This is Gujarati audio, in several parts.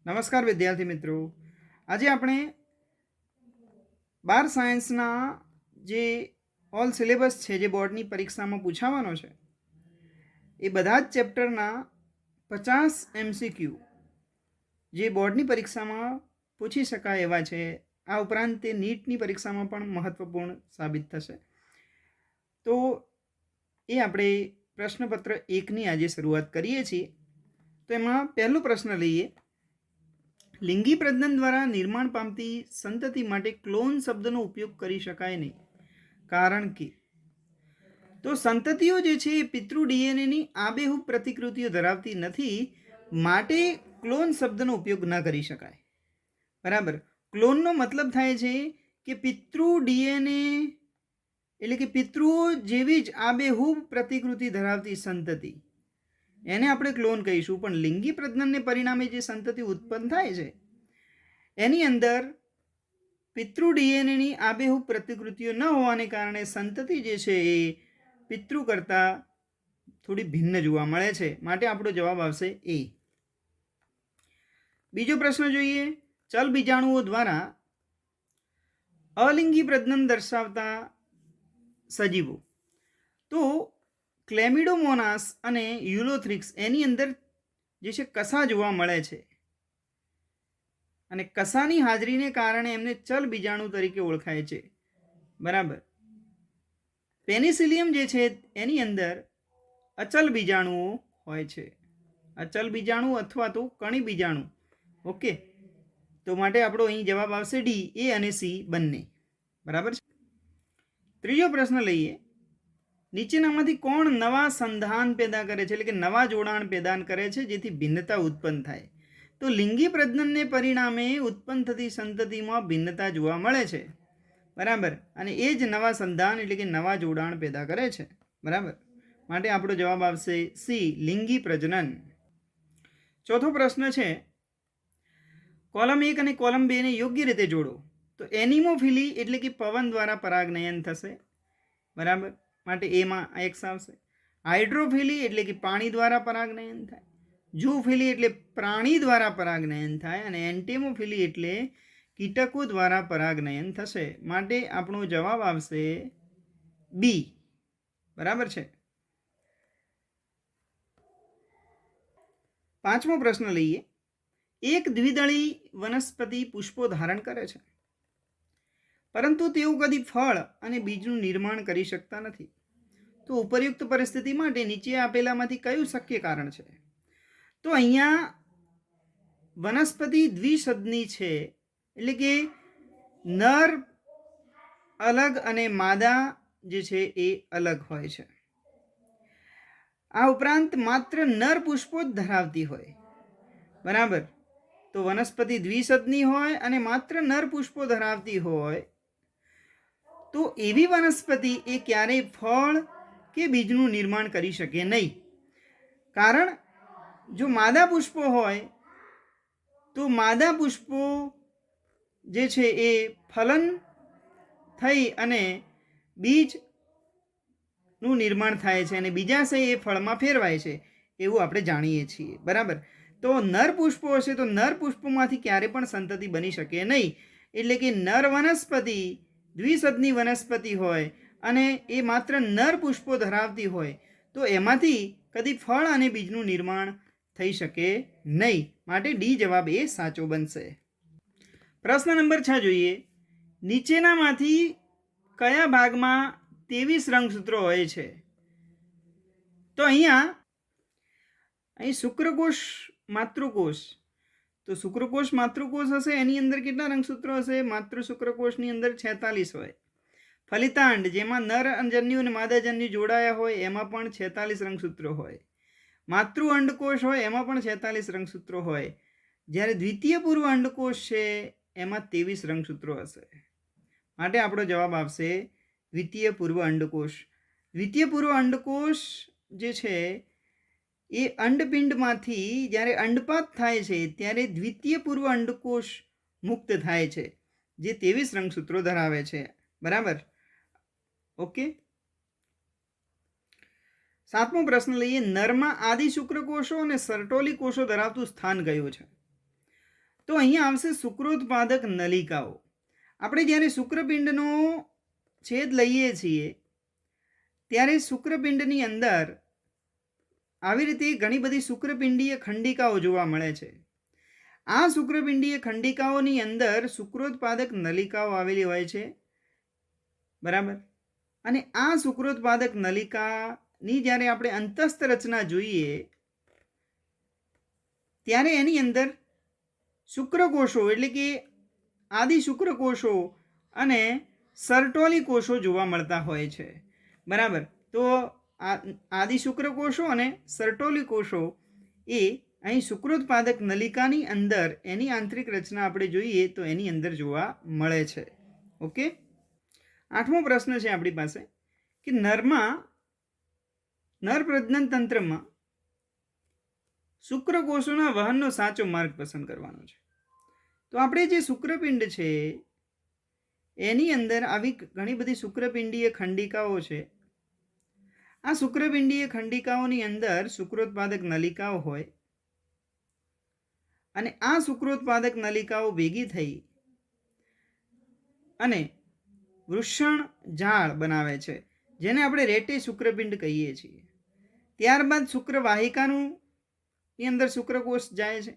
નમસ્કાર વિદ્યાર્થી મિત્રો, આજે આપણે 12 સાયન્સના જે ઓલ સિલેબસ છે જે બોર્ડની પરીક્ષામાં પૂછાવાનો છે એ બધા જ ચેપ્ટરના 50 MCQ જે બોર્ડની પરીક્ષામાં પૂછી શકાય એવા છે. આ ઉપરાંત તે નીટની પરીક્ષામાં પણ મહત્વપૂર્ણ સાબિત થશે. તો એ આપણે પ્રશ્નપત્ર 1ની આજે શરૂઆત કરીએ છીએ. તો એમાં પહેલો પ્રશ્ન લઈએ. લિંગી પ્રજનન દ્વારા નિર્માણ પામતી સંતતિ માટે ક્લોન શબ્દનો ઉપયોગ કરી શકાય નહીં, કારણ કે તો સંતતિઓ જે છે એ પિતૃ ડીએનએની આબેહૂબ પ્રતિકૃતિઓ ધરાવતી નથી, માટે ક્લોન શબ્દનો ઉપયોગ ન કરી શકાય. બરાબર. ક્લોનનો મતલબ થાય છે કે પિતૃ ડીએનએ એટલે કે પિતૃઓ જેવી જ આબેહૂબ પ્રતિકૃતિ ધરાવતી સંતતિ, એને આપણે ક્લોન કહીશું. પણ લિંગી પ્રજનનને પરિણામે જે સંતતિ ઉત્પન્ન થાય છે એની અંદર પિતૃ ડીએનએની આબેહૂબ પ્રતિકૃતિઓ ન હોવાને કારણે સંતતિ જે છે એ પિતૃ કરતાં થોડી ભિન્ન જોવા મળે છે, માટે આપણો જવાબ આવશે એ. બીજો પ્રશ્ન જોઈએ. ચલ બીજાણુઓ દ્વારા અલિંગી પ્રજનન દર્શાવતા સજીવો. તો ક્લેમિડોમોનાસ અને યુલોથ્રિક્સ એની અંદર જે છે કસા જોવા મળે છે, અને કસાની હાજરીને કારણે એમને ચલ બીજાણુ તરીકે ઓળખાય છે. બરાબર. પેનિસિલિયમ જે છે એની અંદર અચલ બીજાણુઓ હોય છે, અચલ બીજાણુ અથવા તો કણી બીજાણુ. ઓકે, તો માટે આપણો અહીં જવાબ આવશે ડી, એ અને સી બંને. બરાબર છે. ત્રીજો પ્રશ્ન લઈએ. નીચેનામાંથી કોણ નવા સંધાન પેદા કરે છે, એટલે કે નવા જોડાણ પેદા કરે છે જેથી ભિન્નતા ઉત્પન્ન થાય? તો લિંગી પ્રજનનને પરિણામે ઉત્પન્ન થતી સંતતિમાં ભિન્નતા જોવા મળે છે. બરાબર. અને એ જ નવા સંધાન એટલે કે નવા જોડાણ પેદા કરે છે. બરાબર. માટે આપણો જવાબ આવશે સી, લિંગી પ્રજનન. ચોથો પ્રશ્ન છે, કોલમ 1 અને કોલમ 2 ને યોગ્ય રીતે જોડો. તો એનિમોફિલી એટલે કે પવન દ્વારા પરાગનયન થશે. બરાબર. માટે એમાં એક્સ આવશે. હાઇડ્રોફિલી એટલે કે પાણી દ્વારા પરાગનયન થાય. ઝૂફિલી એટલે પ્રાણી દ્વારા પરાગનયન થાય. અને એન્ટેમોફિલી એટલે કીટકો દ્વારા પરાગનયન થશે. માટે આપણો જવાબ આવશે બી. બરાબર છે. પાંચમો પ્રશ્ન લઈએ. એક દ્વિદળી વનસ્પતિ પુષ્પો ધારણ કરે છે, પરંતુ તેઓ કદી ફળ અને બીજનું નિર્માણ કરી શકતા નથી. તો ઉપરયુક્ત પરિસ્થિતિ માટે નીચે આપેલામાંથી કયું શક્ય કારણ છે? તો અહીંયા વનસ્પતિ દ્વિસદની છે, એટલે કે નર અલગ અને માદા જે છે એ અલગ હોય છે. આ ઉપરાંત માત્ર નર પુષ્પો જ ધરાવતી હોય. બરાબર. તો વનસ્પતિ દ્વિસદની હોય અને માત્ર નર પુષ્પો ધરાવતી હોય તો એવી વનસ્પતિ એ ક્યારેય ફળ કે બીજનું નિર્માણ કરી શકે નહીં. કારણ જો માદા પુષ્પો હોય તો માદા પુષ્પો જે છે એ ફલન થઈ અને બીજનું નિર્માણ થાય છે અને બીજાશય એ ફળમાં ફેરવાય છે, એવું આપણે જાણીએ છીએ. બરાબર. તો નર પુષ્પો હશે તો નર પુષ્પોમાંથી ક્યારે પણ સંતતિ બની શકે નહીં. એટલે કે નર વનસ્પતિ દ્વિસદની વનસ્પતિ હોય અને એ માત્ર નર પુષ્પો ધરાવતી હોય તો એમાંથી કદી ફળ અને બીજનું નિર્માણ થઈ શકે નહીં. માટે ડી જવાબ એ સાચો બનશે. પ્રશ્ન નંબર 6 જોઈએ. નીચેનામાંથી કયા ભાગમાં 23 રંગસૂત્રો હોય છે? તો અહીં શુક્રકોષ માતૃકોષ, તો શુક્રકોષ માતૃકોષ હશે એની અંદર કેટલા રંગસૂત્રો હશે? માતૃ શુક્રકોષની અંદર 46 હોય. ફલિતાંડ જેમાં નરજન્યુ અને માદાજન્યુ જોડાયા હોય એમાં પણ 46 રંગસૂત્રો હોય. માતૃ અંડકોષ હોય એમાં પણ 46 રંગસૂત્રો હોય. જ્યારે દ્વિતીય પૂર્વ અંડકોષ છે એમાં 23 રંગસૂત્રો હશે. માટે આપણો જવાબ આવશે દ્વિતીય પૂર્વ અંડકોષ. દ્વિતીય પૂર્વ અંડકોષ જે છે એ અંડપિંડમાંથી જ્યારે અંડપાત થાય છે ત્યારે દ્વિતીય પૂર્વ અંડકોષ મુક્ત થાય છે, જે 23 રંગસૂત્રો ધરાવે છે. બરાબર. ઓકે. સાતમો પ્રશ્ન લઈએ. નરમાં આદિ શુક્રકોષો અને સર્ટોલી કોષો ધરાવતું સ્થાન કયું છે? તો અહીંયા આવશે શુક્રોત્પાદક નલિકાઓ. આપણે જ્યારે શુક્રપિંડનો છેદ લઈએ છીએ ત્યારે શુક્રપિંડની અંદર આવી રીતે ઘણી બધી શુક્રપિંડીય ખંડિકાઓ જોવા મળે છે. આ શુક્રપિંડીય ખંડિકાઓની અંદર શુક્રોત્પાદક નલિકાઓ આવેલી હોય છે, બરાબર. અને આ શુક્રોત્પાદક નલિકાની જ્યારે આપણે અંતસ્થ રચના જોઈએ ત્યારે એની અંદર શુક્રકોષો એટલે કે આદિ શુક્રકોષો અને સર્ટોલી કોષો જોવા મળતા હોય છે, બરાબર. તો આદિ શુક્રકોષો અને સર્ટોલી કોષો એ અહીં શુક્રોત્પાદક નલિકાની અંદર એની આંતરિક રચના આપણે જોઈએ તો એની અંદર જોવા મળે છે. ઓકે. 8મો પ્રશ્ન છે આપણી પાસે કે નર પ્રજનન તંત્રમાં શુક્રકોષોના વહનનો સાચો માર્ગ પસંદ કરવાનો છે. તો આપણે જે શુક્રપિંડ છે એની અંદર આવી ઘણી બધી શુક્રપિંડીય ખંડિકાઓ છે. આ શુક્રપિંડીય ખંડિકાઓની અંદર શુક્રોત્પાદક નલિકાઓ હોય અને આ શુક્રોત્પાદક નલિકાઓ ભેગી થઈ અને વૃષણ જાળ બનાવે છે, જેને આપણે રેટે શુક્રપિંડ કહીએ છીએ. ત્યારબાદ શુક્રવાહિકાનું ની અંદર શુક્રકોષ જાય છે.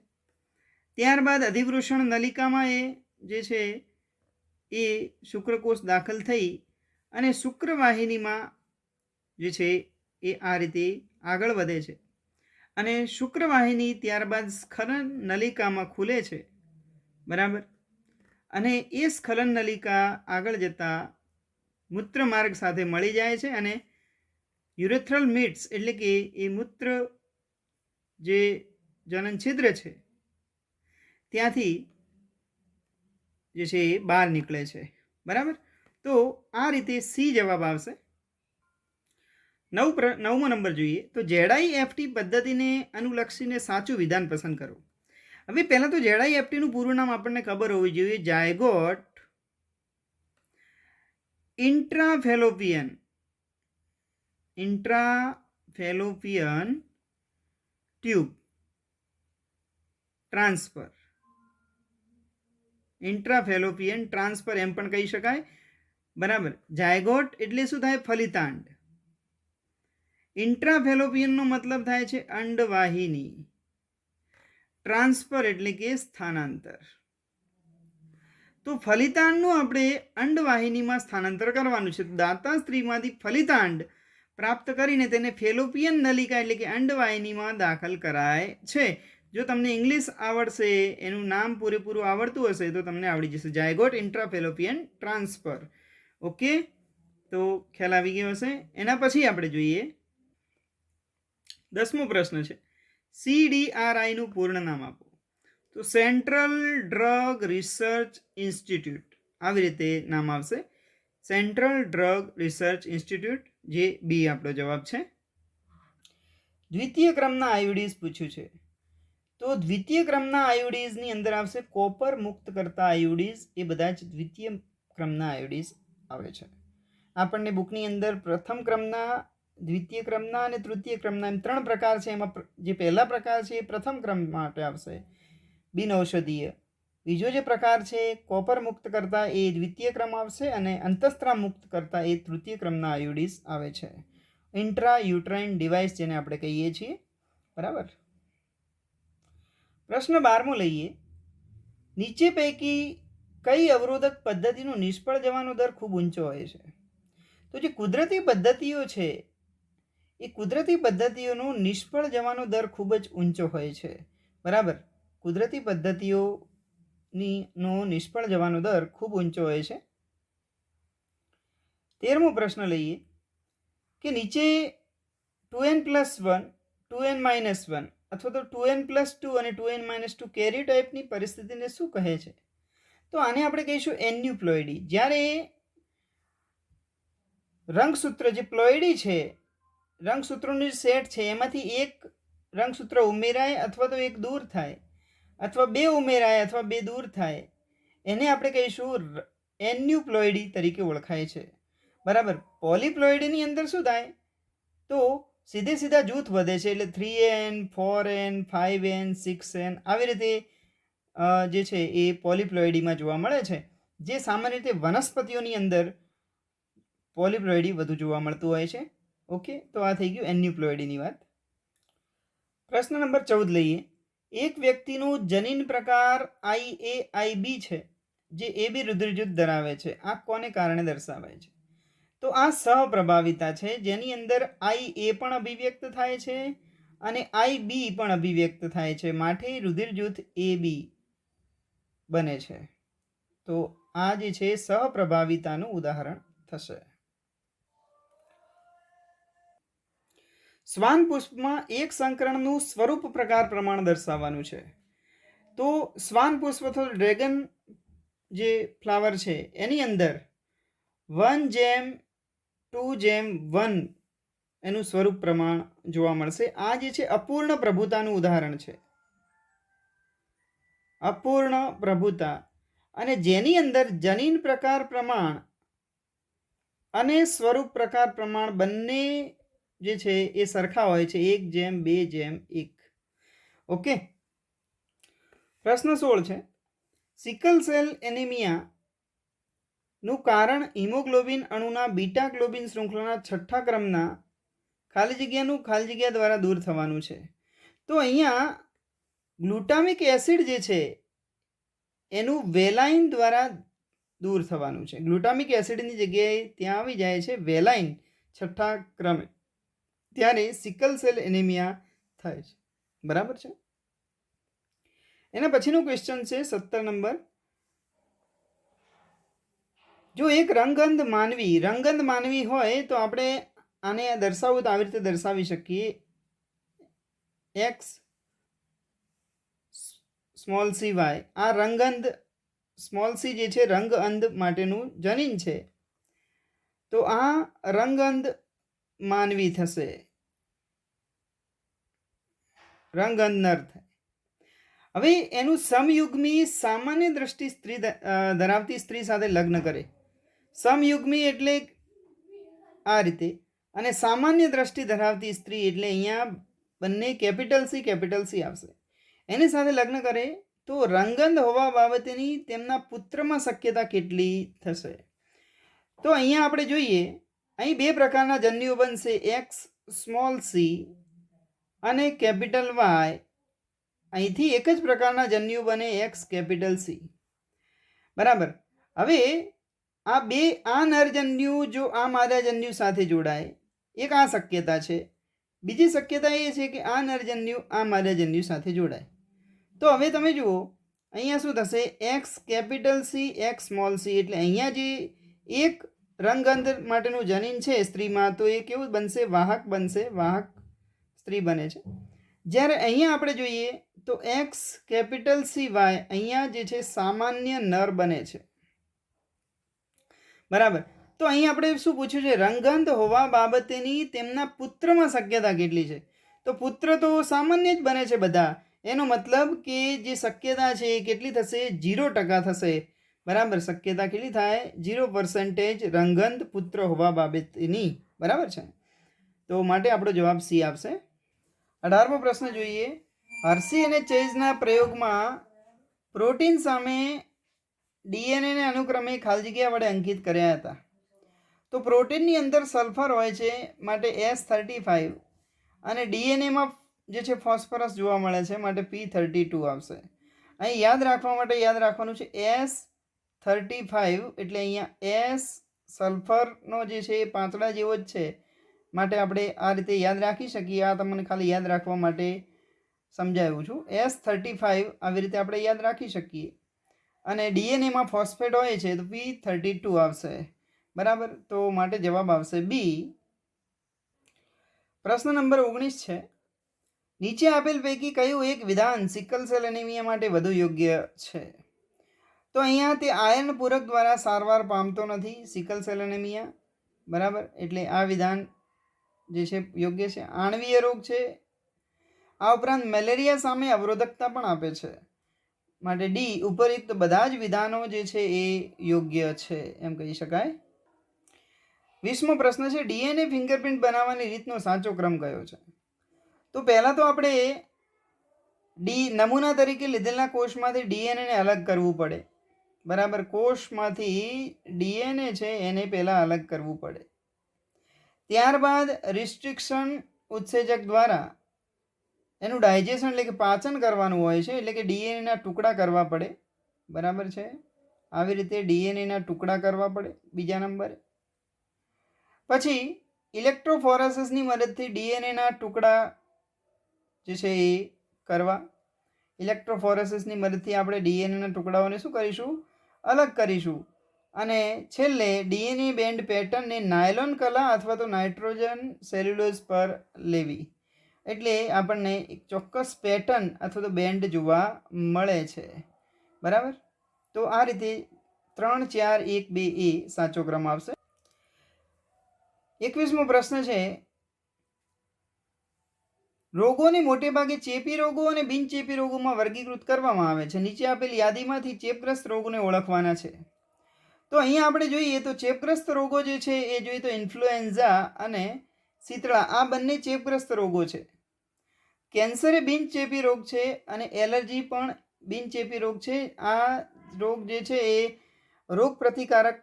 ત્યારબાદ અધિવૃષણ નલિકામાં એ જે છે એ શુક્રકોષ દાખલ થઈ અને શુક્રવાહિનીમાં જે છે એ આ રીતે આગળ વધે છે અને શુક્રવાહિની ત્યારબાદ સ્ખલન નલિકામાં ખુલે છે, બરાબર. અને એ સ્ખલન નલિકા આગળ જતા મૂત્રમાર્ગ સાથે મળી જાય છે અને યુરેથ્રલ મિટ્સ એટલે કે એ મૂત્ર જે જનન છિદ્ર છે ત્યાંથી જે છે એ બહાર નીકળે છે, બરાબર. તો આ રીતે સી જવાબ આવશે. 9મો નંબર જોઈએ તો ZIFT પદ્ધતિને અનુલક્ષીને સાચું વિધાન પસંદ કરો. હવે પહેલાં તો ZIFTનું પૂરું નામ આપણને ખબર હોવી જોઈએ. Zygote intrafallopian tube transfer. Intrafallopian transfer એમ પણ કહી શકાય, બરાબર. ઝાયગોટ એટલે શું થાય? ફલિતાંડ. ઇન્ટ્રાફેલોપિયનનો મતલબ થાય છે અંડવાહિની. ટ્રાન્સફર એટલે કે સ્થાનાંતર. તો ફલિતાંડનું આપણે અંડવાહિનીમાં સ્થાનાંતર કરવાનું છે. દાતા સ્ત્રીમાંથી ફલિતાંડ પ્રાપ્ત કરીને તેને ફેલોપિયન નલિકા એટલે કે અંડવાહિનીમાં દાખલ કરાય છે. જો તમને ઇંગ્લિશ આવડશે, એનું નામ પૂરેપૂરું આવડતું હશે તો તમને આવડી જશે. Zygote ઇન્ટ્રાફેલોપિયન transfer. ઓકે, તો ખ્યાલ આવી ગયો હશે. એના પછી આપણે જોઈએ 10મો પ્રશ્ન છે CDRIનું પૂર્ણ નામ આપો. તો સેન્ટ્રલ ડ્રગ રિસર્ચ ઇન્સ્ટિટ્યૂટ આવી રીતે નામ આવશે. સેન્ટ્રલ ડ્રગ રિસર્ચ ઇન્સ્ટિટ્યૂટ, જે બી આપણો જવાબ છે. દ્વિતીય ક્રમના આયોડીઝ પૂછ્યું છે. તો દ્વિતીય ક્રમના આયોડીઝની અંદર આવશે કોપર મુક્ત કરતા આયોડીઝ. એ બધા જ દ્વિતીય ક્રમના આયોડીઝ આવે છે. આપણને બુકની અંદર પ્રથમ ક્રમના, દ્વિતીય ક્રમના અને તૃતીય ક્રમના એમ 3 પ્રકાર છે. એમાં જે પહેલા પ્રકાર છે એ પ્રથમ ક્રમ માટે આવશે, બિનઔષધીય. બીજો જે પ્રકાર છે કોપર મુક્ત કરતા એ દ્વિતીય ક્રમ આવશે અને અંતઃસ્ત્રાવ મુક્ત કરતા એ તૃતીય ક્રમના આયોડીઝ આવે છે. ઇન્ટ્રા યુટ્રાઇન ડિવાઇસ જેને આપણે કહીએ છીએ, બરાબર. પ્રશ્ન 12મો લઈએ. નીચે પૈકી કઈ અવરોધક પદ્ધતિનો નિષ્ફળ જવાનો દર ખૂબ ઊંચો હોય છે? તો જે કુદરતી પદ્ધતિઓ છે એ કુદરતી પદ્ધતિઓનો નિષ્ફળ જવાનો દર ખૂબ જ ઊંચો હોય છે, બરાબર. કુદરતી પદ્ધતિઓનો નિષ્ફળ જવાનો દર ખૂબ ઊંચો હોય છે. 13મો પ્રશ્ન લઈએ કે નીચે 2n+1, 2n-1 અથવા તો 2n+2 અને 2n-2 કેરીઓટાઇપની પરિસ્થિતિને શું કહે છે? તો આને આપણે કહીશું એન્યુપ્લોઇડી. જ્યારે રંગસૂત્ર જે પ્લોઇડી છે, રંગસૂત્રોનું જે સેટ છે એમાંથી એક રંગસૂત્ર ઉમેરાય અથવા તો એક દૂર થાય, અથવા 2 ઉમેરાય અથવા 2 દૂર થાય, એને આપણે કહીશું એન્યુપ્લોઇડી તરીકે ઓળખાય છે, બરાબર. પોલીપ્લોઇડીની અંદર શું થાય? તો સીધે સીધા જૂથ વધે છે, એટલે 3n, 4n, 5n, 6n આવી રીતે જે છે એ પોલિપ્લોઇડીમાં જોવા મળે છે, જે સામાન્ય રીતે વનસ્પતિઓની અંદર પોલિપ્લોઇડી વધુ જોવા મળતું હોય છે. ઓકે, તો આ થઈ ગયું એન્યુપ્લોઇડીની વાત. પ્રશ્ન નંબર 14 લઈએ. એક વ્યક્તિનું જનીન પ્રકાર IA-IB છે, જે AB રુધિરજૂથ ધરાવે છે. આ કોને કારણે દર્શાવાય છે? તો આ સહપ્રભાવિતા છે, જેની અંદર IA પણ અભિવ્યક્ત થાય છે અને IB પણ અભિવ્યક્ત થાય છે, માટે રુધિરજૂથ AB બને છે. તો આ જે છે સહપ્રભાવિતાનું ઉદાહરણ થશે. શ્વાન પુષ્પમાં એક સંકરણનું સ્વરૂપ પ્રકાર પ્રમાણ દર્શાવવાનું છે. તો શ્વાન પુષ્પ અથવા ડ્રેગન જે ફ્લાવર છે એની અંદર 1:2:1 એનું સ્વરૂપ પ્રમાણ જોવા મળશે. આ જે છે અપૂર્ણ પ્રભુતાનું ઉદાહરણ છે, અપૂર્ણ પ્રભુતા, અને જેની અંદર જનીન પ્રકાર પ્રમાણ અને સ્વરૂપ પ્રકાર પ્રમાણ બંને જે છે એ સરખા હોય છે, 1:2:1. ઓકે. પ્રશ્ન 16 છે. સિકલ સેલ એનિમિયા નું કારણ હિમોગ્લોબિન અણુના બીટા ગ્લોબિન શૃંખલાના 6થા ક્રમના ખાલી જગ્યા દ્વારા દૂર થવાનું છે. તો અહીંયા ગ્લુટામિક એસિડ જે છે એનું વેલાઇન દ્વારા દૂર થવાનું છે. ગ્લુટામિક એસિડની જગ્યાએ ત્યાં આવી જાય છે વેલાઇન 6થા ક્રમે, ત્યારે સિકલ સેલ એનિમિયા થાય છે. બરાબર છે. એના પછીનો ક્વેશ્ચન છે 17 નંબર. જો એક રંગઅંધ માનવી હોય તો આપણે આને દર્શાવવું તો આવી રીતે દર્શાવી શકીએ. XCY. આ રંગઅંધ સ્મોલ સી જે છે રંગઅંધ માટેનું જનીન છે. તો આ રંગઅંધ માનવી થશે, રંગઅંધ નર થાય. હવે એનું સમયુગ્મી સામાન્ય દ્રષ્ટિ ધરાવતી સ્ત્રી સાથે લગ્ન કરે. સમયુગ્મી એટલે આ રીતે, અને સામાન્ય દ્રષ્ટિ ધરાવતી સ્ત્રી એટલે અહીંયા બંને કેપિટલ સી આવશે. એની સાથે લગ્ન કરે તો રંગઅંધ હોવા બાબતેની તેમના પુત્રમાં શક્યતા કેટલી થશે? તો અહીંયા આપણે જોઈએ, અહીં બે પ્રકારના જન્યુઓ બનશે, XC અને કેપિટલ Y. અહીંથી એક જ પ્રકારના જન્યુ બને, XC. બરાબર. હવે આ નરજન્યુ જો આ માદાજન્યુ સાથે જોડાય, એક આ શક્યતા છે. બીજી શક્યતા એ છે કે આ નરજન્યુ આ માદાજન્યુ સાથે જોડાય. તો હવે તમે જુઓ અહીંયા શું થશે, XC, XC, એટલે અહીંયા જે એક રંગઅંધ માટેનું જનીન છે સ્ત્રીમાં, તો એ કેવું બનશે, વાહક બનશે, વાહક સ્ત્રી બને છે. જ્યારે અહીંયા આપણે જોઈએ તો XCY અહીંયા જે છે સામાન્ય નર બને છે. બરાબર. તો અહીં આપણે શું પૂછ્યું છે, રંગઅંધ હોવા બાબતેની તેમના પુત્રમાં શક્યતા કેટલી છે? તો પુત્ર તો સામાન્ય જ બને છે બધા, એનો મતલબ કે જે શક્યતા છે એ કેટલી થશે, 0% થશે. બરાબર. શક્યતા કેટલી થાય, 0% રંગઅંધ પુત્ર હોવા બાબતની. બરાબર છે. તો માટે આપણો જવાબ સી આવશે. 18મો પ્રશ્ન જોઈએ. હર્શી અને ચેઝના પ્રયોગમાં પ્રોટીન સામે ડીએનએને અનુક્રમે ખાલી જગ્યા વડે અંકિત કર્યા હતા. તો પ્રોટીનની અંદર સલ્ફર હોય છે, માટે S35, અને ડીએનએમાં જે છે ફોસ્ફરસ જોવા મળે છે, માટે P32 આવશે. અહીં યાદ રાખવા માટે યાદ રાખવાનું છે S35, એટલે અહીંયા S સલ્ફરનો જે છે એ પાંચડા જેવો જ છે, માટે આપણે આ રીતે યાદ રાખી શકીએ. આ તમને ખાલી યાદ રાખવા માટે સમજાવ્યું છું. S35 આવી રીતે આપણે યાદ રાખી શકીએ. અને ડીએનએમાં ફોસ્ફેટ હોય છે તો P32 આવશે. બરાબર. તો માટે જવાબ આવશે બી. પ્રશ્ન નંબર 19 છે. નીચે આપેલ પૈકી કયું એક વિધાન સિકલ સેલ એનિમિયા માટે વધુ યોગ્ય છે? તો અહીંયા તે આયર્ન પૂરક દ્વારા સારવાર પામતો નથી, સિકલ સેલ એનિમિયા. બરાબર. એટલે આ વિધાન જે છે યોગ્ય છે. આણ્વીય રોગ છે. આ ઉપરાંત મેલેરિયા સામે અવરોધકતા પણ આપે છે, માટે ડી ઉપરયુક્ત બધા જ વિધાનો જે છે એ યોગ્ય છે એમ કહી શકાય. 20મો પ્રશ્ન છે. ડીએનએ ફિંગરપ્રિન્ટ બનાવવાની રીતનો સાચો ક્રમ કયો છે? તો પહેલાં તો આપણે નમૂના તરીકે લીધેલા કોષમાંથી ડીએનએને અલગ કરવું પડે, બરાબર. કોષમાંથી ડીએનએ છે એને પહેલાં અલગ કરવું પડે. ત્યારબાદ રિસ્ટ્રિક્શન ઉત્સેચક દ્વારા એનું ડાયજેશન એટલે કે પાચન કરવાનું હોય છે, એટલે કે ડીએનએના ટુકડા કરવા પડે, બરાબર છે. આવી રીતે ડીએનએના ટુકડા કરવા પડે. બીજા નંબરે પછી ઇલેક્ટ્રોફોરેસિસની મદદથી ડીએનએના ટુકડા જે છે એ કરવા. ઇલેક્ટ્રોફોરેસિસની મદદથી આપણે ડીએનએના ટુકડાઓને શું કરીશું? અલગ કરીશું. અને છેલ્લે ડીએનએ બેન્ડ પેટર્નને નાયલોન કલા અથવા તો નાઇટ્રોજન સેલ્યુલોઝ પર લેવી, એટલે આપણને એક ચોક્કસ પેટર્ન અથવા તો બેન્ડ જોવા મળે છે, બરાબર. તો આ રીતે 3, 4, 1, 2 એ સાચો ક્રમ આવશે. 21મો પ્રશ્ન છે, રોગોને મોટે ભાગે ચેપી રોગો અને બિનચેપી રોગોમાં વર્ગીકૃત કરવામાં આવે છે. નીચે આપેલ યાદીમાંથી ચેપગ્રસ્ત રોગોને ઓળખવાના છે. તો અહીંયા આપણે જોઈએ તો ચેપગ્રસ્ત રોગો જે છે એ જોઈએ તો ઇન્ફ્લુએન્ઝા અને શીતળા, આ બંને ચેપગ્રસ્ત રોગો છે. કેન્સર એ બિનચેપી રોગ છે અને એલર્જી પણ બિનચેપી રોગ છે. આ રોગ જે છે એ રોગ પ્રતિકારક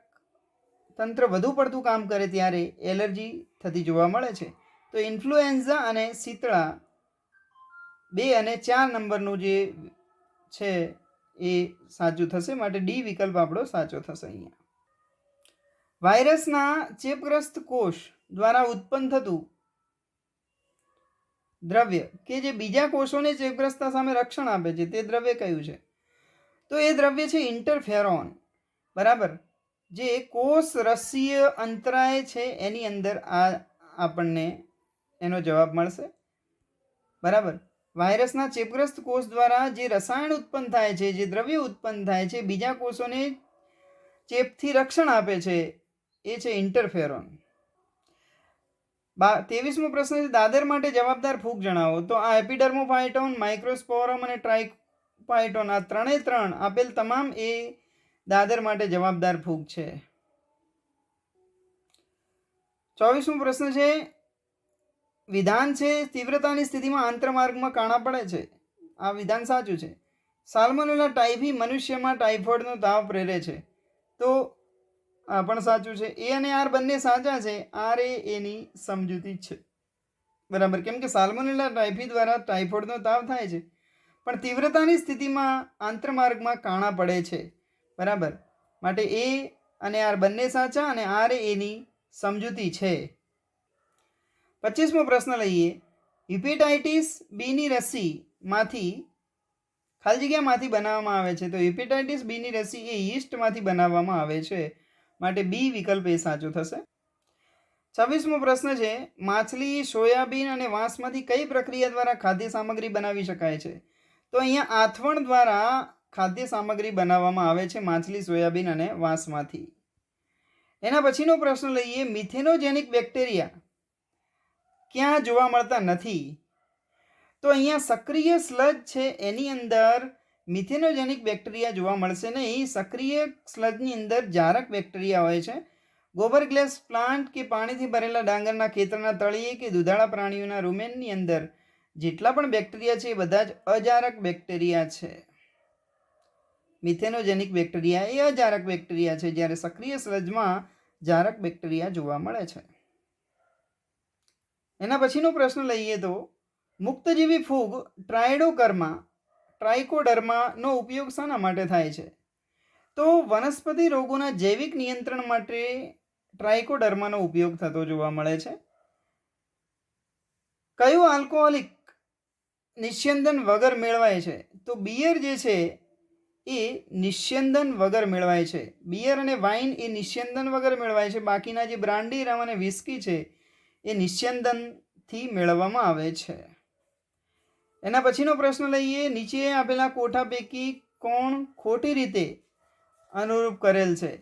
તંત્ર વધુ પડતું કામ કરે ત્યારે એલર્જી થતી જોવા મળે છે. તો ઇન્ફ્લુએન્ઝા અને શીતળા 2 અને 4 નંબરનું જે છે એ સાચું થશે, માટે ડી વિકલ્પ આપણો સાચો થશે. અહીંયા વાયરસના ચેપગ્રસ્ત કોષ દ્વારા ઉત્પન્ન થતું દ્રવ્ય કે જે બીજા કોષોને ચેપગ્રસ્તતા સામે રક્ષણ આપે છે તે દ્રવ્ય કયું છે? તો એ દ્રવ્ય છે ઇન્ટરફેરોન, બરાબર. જે કોષ રસીય અંતરાય છે એની અંદર આ આપણને એનો જવાબ મળશે, બરાબર. વાયરસના ચેપગ્રસ્ત કોષ દ્વારા જે રસાયણ ઉત્પન્ન થાય છે, જે દ્રવ્ય ઉત્પન્ન થાય છે, બીજા કોષોને ચેપથી રક્ષણ આપે છે, એ છે ઇન્ટરફેરોન. 23મો પ્રશ્ન છે, દાદર માટે જવાબદાર ફૂગ જણાવો. તો આ એપિડર્મોફાયટોન, માઇક્રોસ્પોરમ અને ટ્રાઇફાયટોન, આ 3 આપેલ તમામ એ દાદર માટે જવાબદાર ફૂગ છે. 24મો પ્રશ્ન છે, વિધાન છે તીવ્રતાની સ્થિતિમાં આંતરમાર્ગમાં કાણા પડે છે. આ વિધાન સાચું છે. સાલ્મોનેલા ટાઇફી મનુષ્યમાં ટાઇફોઇડનો તાવ પ્રેરે છે. તો આ પણ સાચું છે. એ અને આર બંને સાચા છે. આર એની સમજૂતી છે, બરાબર. કેમ કે સાલ્મોનેલા ટાઇફી દ્વારા ટાઇફોઇડનો તાવ થાય છે, પણ તીવ્રતાની સ્થિતિમાં આંતરમાર્ગમાં કાણા પડે છે, બરાબર. માટે એ અને આર બંને સાચા અને આર એની સમજૂતી છે. 25મો પ્રશ્ન લઈએ, હિપેટાઇટિસ બીની રસીમાંથી ખાલી જગ્યામાંથી બનાવવામાં આવે છે. તો હિપેટાઇટિસ બીની રસી એ યીસ્ટમાંથી બનાવવામાં આવે છે, માટે બી વિકલ્પ એ સાચો થશે. 26મો પ્રશ્ન છે, માછલી, સોયાબીન અને વાંસમાંથી કઈ પ્રક્રિયા દ્વારા ખાદ્ય સામગ્રી બનાવી શકાય છે? તો અહીંયા આથવણ દ્વારા ખાદ્ય સામગ્રી બનાવવામાં આવે છે, માછલી, સોયાબીન અને વાંસમાંથી. એના પછીનો પ્રશ્ન લઈએ, મિથેનોજેનિક બેક્ટેરિયા ક્યાં જોવા મળતા નથી? તો અહીંયા સક્રિય સ્લજ છે એની અંદર મિથેનોજેનિક બેક્ટેરિયા જોવા મળશે નહીં. સક્રિય સ્લજની અંદર જારક બેક્ટેરિયા હોય છે. ગોબર ગ્લેસ પ્લાન્ટ કે પાણીથી ભરેલા ડાંગરના ખેતરના તળિયે કે દુધાળા પ્રાણીઓના રૂમેનની અંદર જેટલા પણ બેક્ટેરિયા છે એ બધા જ અજારક બેક્ટેરિયા છે. મિથેનોજેનિક બેક્ટેરિયા એ અજારક બેક્ટેરિયા છે, જ્યારે સક્રિય સ્લજમાં જારક બેક્ટેરિયા જોવા મળે છે. એના પછીનો પ્રશ્ન લઈએ તો, મુક્તજીવી ફૂગ ટ્રાઇકોડર્માનો ઉપયોગ શાના માટે થાય છે? તો વનસ્પતિ રોગોના જૈવિક નિયંત્રણ માટે ટ્રાઇકોડર્માનો ઉપયોગ થતો જોવા મળે છે. કયું આલ્કોહોલિક નિસ્યંદન વગર મેળવાય છે? તો બિયર જે છે એ નિસ્યંદન વગર મેળવાય છે. બિયર અને વાઇન એ નિસ્યંદન વગર મેળવાય છે. બાકીના જે બ્રાન્ડી, રમ અને વિસ્કી છે એ નિસ્યંદનથી મેળવવામાં આવે છે. એના પછીનો પ્રશ્ન લઈએ, નીચે આપેલા કોઠા પૈકી કોણ ખોટી રીતે અનુરૂપ કરેલ છે?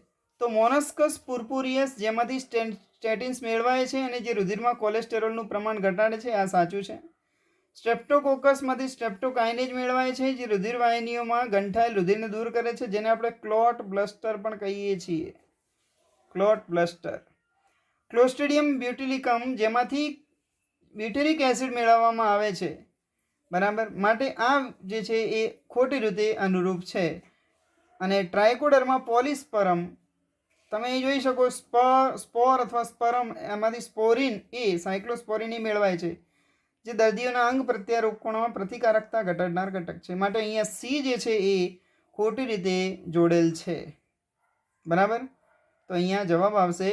તો મોનસ્કસ પુર્પુરિયસ, જેમાંથી સ્ટેટિન્સ મેળવાય છે અને જે રુધિરમાં કોલેસ્ટેરોલનું પ્રમાણ ઘટાડે છે, આ સાચું છે. સ્ટ્રેપ્ટોકોકસમાંથી સ્ટ્રેપ્ટોકાઇનેજ મેળવાય છે, જે રુધિરવાહિનીઓમાં ગંઠાયેલ રુધિરને દૂર કરે છે, જેને આપણે ક્લોટ બ્લસ્ટર પણ કહીએ છીએ. ક્લોટ બ્લસ્ટર. ક્લોસ્ટ્રિડિયમ બ્યુટિલિકમ, જેમાંથી બ્યુટેરિક એસિડ મેળવવામાં આવે છે, બરાબર, માટે આ જે છે એ ખોટી રીતે અનુરૂપ છે. અને ટ્રાયકોડર્મા પોલિસ્પરમ તમે અહીં જોઈ શકો સ્પોર અથવા સ્પરમ, એમાંથી સ્પોરિન એ સાયક્લોસ્પોરિન એ મેળવાય છે, જે દર્દીઓના અંગ પ્રત્યારોપણમાં પ્રતિકારકતા ઘટાડનાર ઘટક છે. માટે અહીંયા સી જે છે એ ખોટી રીતે જોડેલ છે. બરાબર, તો અહીંયા જવાબ આવશે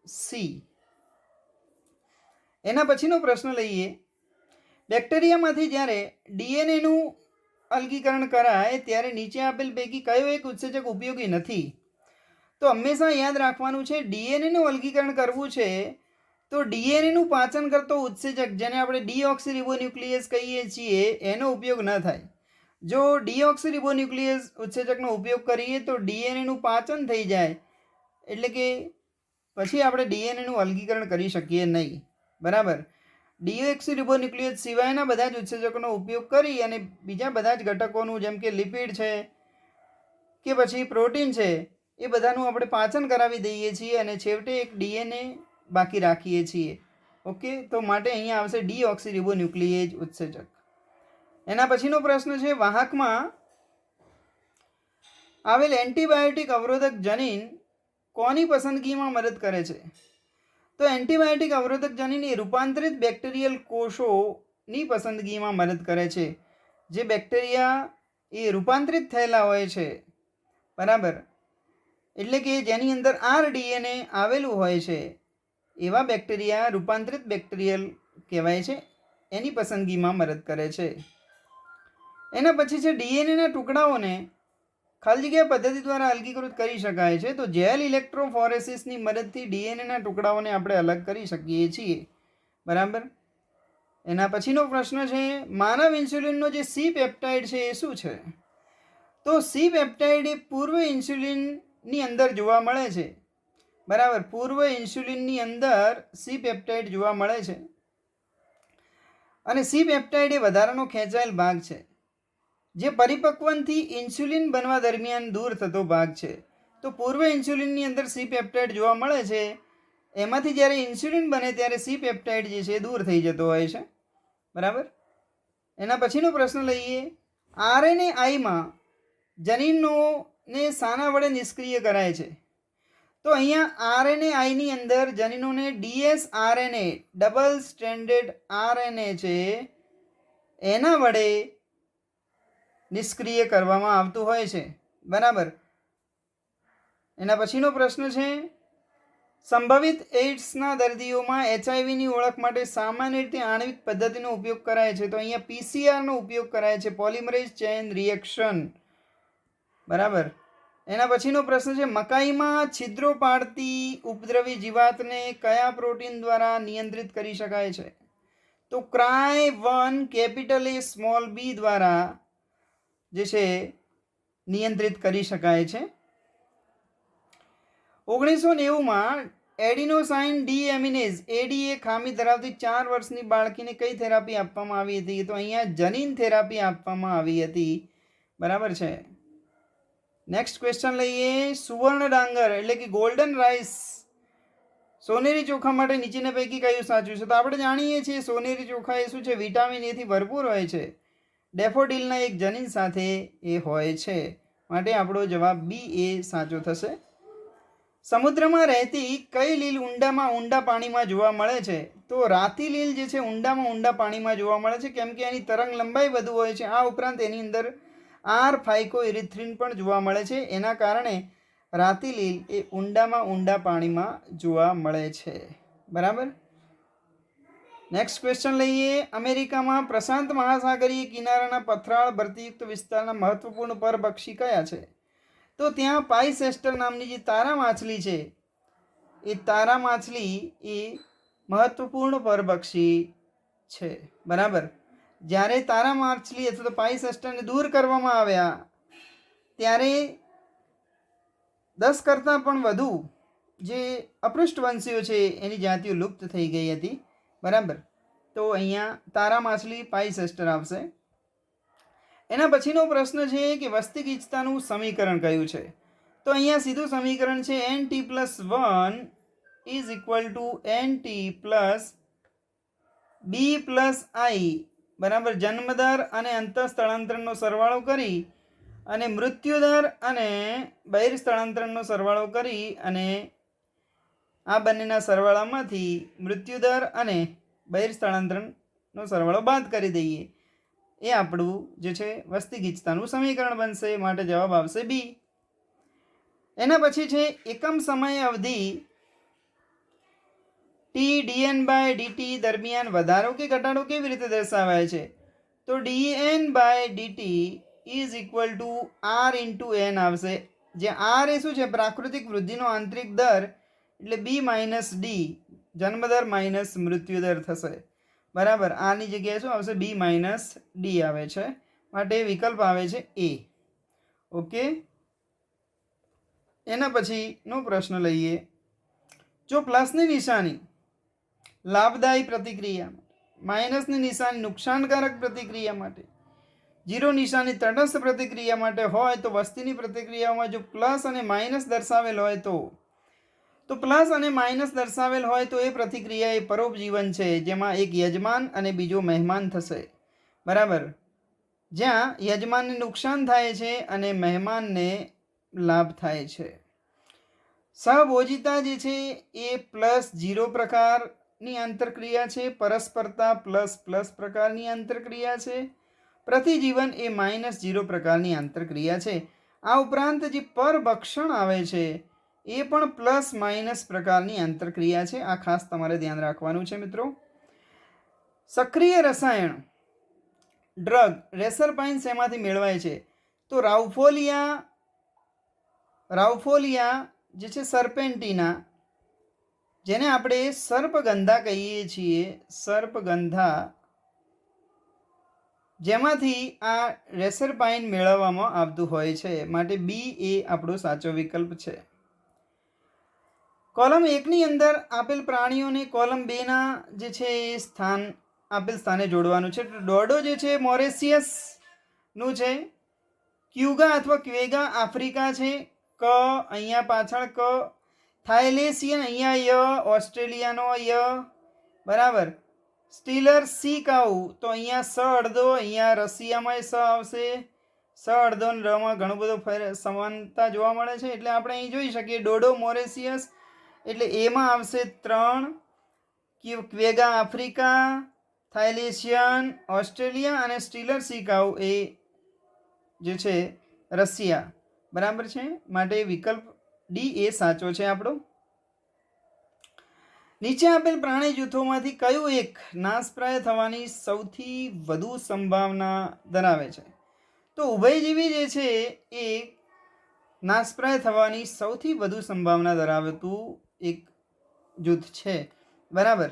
સી. એના પછીનો પ્રશ્ન લઈએ. બેક્ટેરિયામાંથી જ્યારે ડીએનએનું અલગીકરણ કરાય ત્યારે નીચે આપેલ પૈકી કયો એક ઉત્સેચક ઉપયોગી નથી? તો હંમેશા યાદ રાખવાનું છે, ડીએનએનું અલગીકરણ કરવું છે તો ડીએનએનું પાચન કરતો ઉત્સેચક, જેને આપણે ડીઓક્સીરિબોન્યુક્લિયસ કહીએ છીએ, એનો ઉપયોગ ન થાય. જો ડીઓક્સીરિબોન્યુક્લિયસ ઉત્સેચકનો ઉપયોગ કરીએ તો ડીએનએનું પાચન થઈ જાય, એટલે કે પછી આપણે ડીએનએનું અલગીકરણ કરી શકીએ નહીં. બરાબર, ડીઓક્સીરિબોન્યુક્લિયસ સિવાયના બધા જ ઉત્સેચકોનો ઉપયોગ કરી અને બીજા બધા જ ઘટકોનું, જેમ કે લિપિડ છે કે પછી પ્રોટીન છે, એ બધાનું આપણે પાચન કરાવી દઈએ છીએ અને છેવટે એક ડીએનએ બાકી રાખીએ છીએ. ઓકે, તો માટે અહીંયા આવશે ડીઓક્સીરિબોન્યુક્લિયેઝ ઉત્સેચક. એના પછીનો પ્રશ્ન છે, વાહકમાં આવેલ એન્ટીબાયોટિક અવરોધક જનીન કોની પસંદગીમાં મદદ કરે છે? તો એન્ટીબાયોટિક અવરોધક જનીન એ રૂપાંતરિત બેક્ટેરિયલ કોષોની પસંદગીમાં મદદ કરે છે. જે બેક્ટેરિયા એ રૂપાંતરિત થયેલા હોય છે, બરાબર, એટલે કે જેની અંદર આરડીએનએ આવેલું હોય છે, એવા બેક્ટેરિયા રૂપાંતરિત બેક્ટેરિયલ કહેવાય છે, એની પસંદગીમાં મદદ કરે છે. એના પછી છે, ડીએનએના ટુકડાઓને ખાલી જગ્યા પદ્ધતિ દ્વારા અલગીકૃત કરી શકાય છે. તો જેલ ઇલેક્ટ્રોફોરેસિસની મદદથી ડીએનએના ટુકડાઓને આપણે અલગ કરી શકીએ છીએ. બરાબર. એના પછીનો પ્રશ્ન છે, માનવ ઇન્સ્યુલિનનો જે સી પેપ્ટાઇડ છે એ શું છે? તો સી પેપ્ટાઇડ એ પૂર્વ ઇન્સ્યુલિનની અંદર જોવા મળે છે. બરાબર, પૂર્વ ઇન્સ્યુલિનની અંદર સી પેપ્ટાઇડ જોવા મળે છે. અને સી પેપ્ટાઇડ એ વધારાનો ખેંચાયેલ ભાગ છે, જે પરિપક્વનથી ઇન્સ્યુલિન બનવા દરમિયાન દૂર થતો ભાગ છે. તો પૂર્વ ઇન્સ્યુલિનની અંદર સી પેપ્ટાઇડ જોવા મળે છે, એમાંથી જ્યારે ઇન્સ્યુલિન બને ત્યારે સી પેપ્ટાઇડ જે છે દૂર થઈ જતો હોય છે. બરાબર. એના પછીનો પ્રશ્ન લઈએ. આરએનએઆઈમાં જનીનોને શાના વડે નિષ્ક્રિય કરાય છે? તો અહીંયા આરએનએઆઈની અંદર જનીનોને ડીએસઆરએનએ, ડબલ સ્ટ્રેન્ડેડ આરએનએ છે, એના વડે નિષ્ક્રિય કરવામાં આવતું હોય છે. બરાબર. એના પછીનો પ્રશ્ન છે, સંભવિત એઇડ્સના દર્દીઓમાં એચઆઈવીની ઓળખ માટે સામાન્ય રીતે આણ્વિક પદ્ધતિનો ઉપયોગ કરાય છે. તો અહીંયા પીસીઆરનો ઉપયોગ કરાય છે, પોલિમરેઝ ચેઇન રિએક્શન. બરાબર. એના પછીનો પ્રશ્ન છે, મકાઈમાં છિદ્રો પાડતી ઉપદ્રવી જીવાતને કયા પ્રોટીન દ્વારા નિયંત્રિત કરી શકાય છે? તો ક્રાય1 કેપિટલ એ સ્મોલ બી દ્વારા જે છે નિયંત્રિત કરી શકાય છે. 1990માં એડિનોસાઇન ડીએમિનેઝ એડીએ ખામી ધરાવતી 4 વર્ષની બાળકીને કઈ થેરાપી આપવામાં આવી હતી? તો અહીંયા જનીન થેરાપી આપવામાં આવી હતી. બરાબર છે. નેક્સ્ટ ક્વેશ્ચન લઈએ. સુવર્ણ ડાંગર એટલે કે ગોલ્ડન રાઈસ, સોનેરી ચોખા માટે નીચેના પૈકી કયું સાચું છે? તો આપણે જાણીએ છીએ સોનેરી ચોખા એ શું છે, વિટામિન એથી ભરપૂર હોય છે. ડેફોડિલના એક જનીન સાથે એ હોય છે, માટે આપણો જવાબ બી એ સાચો થશે. સમુદ્રમાં રહેતી કઈ લીલ ઊંડા પાણીમાં જોવા મળે છે? તો રાતી લીલ જે છે ઊંડા પાણીમાં જોવા મળે છે, કેમ કે એની તરંગ લંબાઈ વધુ હોય છે. આ ઉપરાંત એની અંદર R-ફાઇકોઇરિથ્રિન પણ જોવા મળે છે. એના કારણે રાતી લીલ એ ઊંડા પાણીમાં જોવા મળે છે. બરાબર. નેક્સ્ટ ક્વેશ્ચન લઈએ. અમેરિકામાં પ્રશાંત મહાસાગરીય કિનારાના પથરાળ ભરતીયુક્ત વિસ્તારના મહત્વપૂર્ણ પરભક્ષી કયા છે? તો ત્યાં પાઇસેસ્ટર નામની જે તારા માછલી છે, એ તારા માછલી એ મહત્વપૂર્ણ પરભક્ષી છે. બરાબર. જ્યારે તારા માછલી અથવા તો પાઇસેસ્ટરને દૂર કરવામાં આવ્યા ત્યારે 10 કરતાં પણ વધુ જે અપૃષ્ઠવંશીઓ છે એની જાતિઓ લુપ્ત થઈ ગઈ હતી. બરાબર. તો અહીંયા તારા માછલી પાઇસેસ્ટર આવશે. એના પછીનો પ્રશ્ન છે કે વસ્તી ગીચતાનું સમીકરણ કયું છે? તો અહીંયા સીધું સમીકરણ છે NT+1 = NT+B+I બરાબર, જન્મદર અને અંતઃસ્થળાંતરનો સરવાળો કરી અને મૃત્યુદર અને બહિર્સ્થળાંતરનો સરવાળો કરી અને આ બંનેના સરવાળામાંથી મૃત્યુદર અને બહિર્સ્થળાંતરનો સરવાળો બાદ કરી દઈએ, એ આપણું જે છે વસ્તી ગીચતાનું સમીકરણ બનશે. માટે જવાબ આવશે બી. એના પછી છે એકમ સમય અવધિ ટી dn બાય dt દરમિયાન વધારો કે ઘટાડો કેવી રીતે દર્શાવાય છે? તો dn by dt is equal to r into n આવશે, જ્યાં r એ શું છે? પ્રાકૃતિક વૃદ્ધિનો આંતરિક દર, એટલે b માઇનસ ડી, જન્મદર માઇનસ મૃત્યુદર થશે. બરાબર, આની જગ્યાએ શું આવશે? બી માઇનસ ડી આવે છે. માટે વિકલ્પ આવે છે એ. ઓકે, એના પછીનો પ્રશ્ન લઈએ. જો પ્લસની નિશાની લાભદાયી પ્રતિક્રિયા, માઇનસની નિશાની નુકસાનકારક પ્રતિક્રિયા માટે, જીરો નિશાની તટસ્થ પ્રતિક્રિયા માટે હોય તો વસ્તીની પ્રતિક્રિયાઓમાં જો પ્લસ અને માઇનસ દર્શાવેલ હોય તો પ્લસ અને માઇનસ દર્શાવેલ હોય તો એ પ્રતિક્રિયા એ પરોપજીવન છે, જેમાં એક યજમાન અને બીજો મહેમાન થશે. બરાબર, જ્યાં યજમાનને નુકસાન થાય છે અને મહેમાનને લાભ થાય છે. સહભોજિતા જે છે એ પ્લસ 0 પ્રકારની આંતરક્રિયા છે, પરસ્પરતા પ્લસ પ્લસ પ્રકારની આંતરક્રિયા છે, પ્રતિજીવન એ -0 પ્રકારની આંતરક્રિયા છે. આ ઉપરાંત જે પરભક્ષણ આવે છે એ પણ પ્લસ માઇનસ પ્રકારની આંતરક્રિયા છે. આ ખાસ તમારે ધ્યાન રાખવાનું છે મિત્રો. સક્રિય રસાયણ ડ્રગ રેસરપાઇન શેમાંથી મેળવાય છે? તો રાઉફોલિયા જે છે સર્પેન્ટીના, જેને આપણે સર્પગંધા કહીએ છીએ, સર્પગંધા, જેમાંથી આ રેસરપાઇન મેળવવામાં આવતું હોય છે. માટે બી એ આપણો સાચો વિકલ્પ છે. કોલમ 1ની અંદર આપેલ પ્રાણીઓને કોલમ 2ના જે છે એ આપેલ સ્થાને જોડવાનું છે. ડોડો જે છે મોરેશિયસનું છે, ક્યુગા અથવા ક્વેગા આફ્રિકા છે, ક અહીંયા પાછળ ક, થાઇલેશિયન અહીંયા ય, ઓસ્ટ્રેલિયાનો ય. બરાબર, સ્ટીલર સી કાઉ તો અહીંયા સ અડધો, અહીંયા રશિયામાં સ આવશે. સ અડધો અને રમાં ઘણો બધો સમાનતા જોવા મળે છે, એટલે આપણે અહીં જોઈ શકીએ ડોડો મોરેશિયસ એટલે એમાં આવશે 3, ક્વેગા આફ્રિકા, થાઇલેશિયન ઓસ્ટ્રેલિયા અને સ્ટીલર સી કાઉ એ જે છે રશિયા. બરાબર છે, માટે વિકલ્પ ડી એ સાચો છે આપણો. નીચે આપેલ પ્રાણી જૂથોમાંથી કયું એક નાશપ્રાય થવાની સૌથી વધુ સંભાવના ધરાવે છે? તો ઉભયજીવી જે છે એ નાશપ્રાય થવાની સૌથી વધુ સંભાવના ધરાવતું એક જૂથ છે. બરાબર,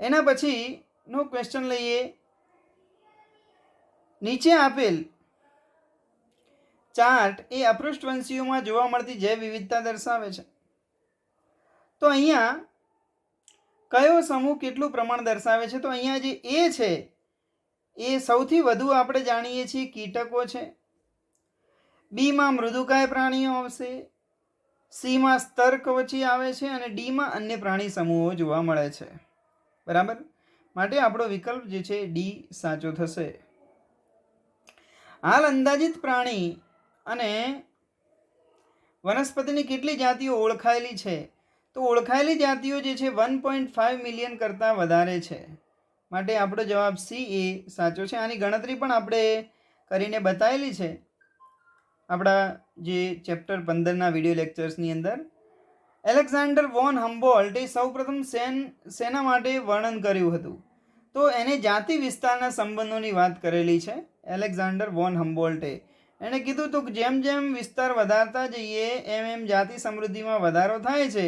એના પછીનો ક્વેશ્ચન લઈએ. નીચે આપેલ ચાર્ટ એ અપૃષ્ઠવંશીઓમાં જોવા મળતી જૈવ વિવિધતા દર્શાવે છે. તો અહીંયા કયો સમૂહ કેટલું પ્રમાણ દર્શાવે છે? તો અહીંયા જે એ છે એ સૌથી વધુ આપણે જાણીએ છીએ કીટકો છે, બીમાં મૃદુકાય પ્રાણીઓ આવશે, સીમાં સ્તરકવચી આવે છે અને ડીમાં અન્ય પ્રાણી સમૂહો જોવા મળે છે. બરાબર, માટે આપણો વિકલ્પ જે છે ડી સાચો થશે. હાલ અંદાજિત પ્રાણી અને વનસ્પતિની કેટલી જાતિઓ ઓળખાયેલી છે? તો ઓળખાયેલી જાતિઓ જે છે 1.5 મિલિયન કરતાં વધારે છે. માટે આપણો જવાબ સી એ સાચો છે. આની ગણતરી પણ આપણે કરીને બતાવેલી છે આપણા જે ચેપ્ટર 15ના વિડીયો લેક્ચર્સની અંદર. એલેક્ઝાન્ડર વોન હમ્બોલ્ટે સૌપ્રથમ શેના માટે વર્ણન કર્યું હતું? તો એને જાતિ વિસ્તારના સંબંધોની વાત કરેલી છે. એલેક્ઝાન્ડર વોન હમ્બોલ્ટે એણે કીધું હતું કે જેમ જેમ વિસ્તાર વધારતા જઈએ એમ એમ જાતિ સમૃદ્ધિમાં વધારો થાય છે,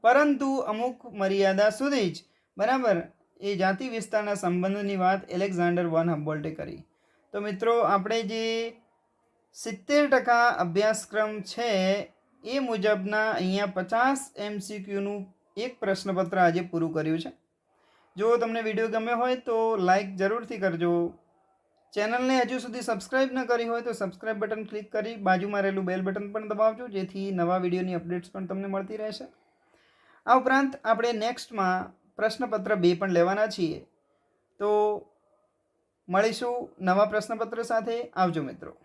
પરંતુ અમુક મર્યાદા સુધી જ. બરાબર, એ જાતિ વિસ્તારના સંબંધોની વાત એલેક્ઝાન્ડર વોન હમ્બોલ્ટે કરી. તો મિત્રો આપણે જે 70% અભ્યાસક્રમ છે એ મુજબના અહીંયા 50 MCQનું એક પ્રશ્નપત્ર આજે પૂરું કર્યું છે. જો તમને વિડીયો ગમ્યો હોય તો લાઈક જરૂરથી કરજો. ચેનલને હજુ સુધી સબસ્ક્રાઈબ ન કરી હોય તો સબસ્ક્રાઈબ બટન ક્લિક કરી બાજુમાં રહેલું બેલ બટન પણ દબાવજો, જેથી નવા વિડીયોની અપડેટ્સ પણ તમને મળતી રહેશે. આ ઉપરાંત આપણે નેક્સ્ટમાં પ્રશ્નપત્ર 2 પણ લેવાના છીએ. તો મળીશું નવા પ્રશ્નપત્ર સાથે. આવજો મિત્રો.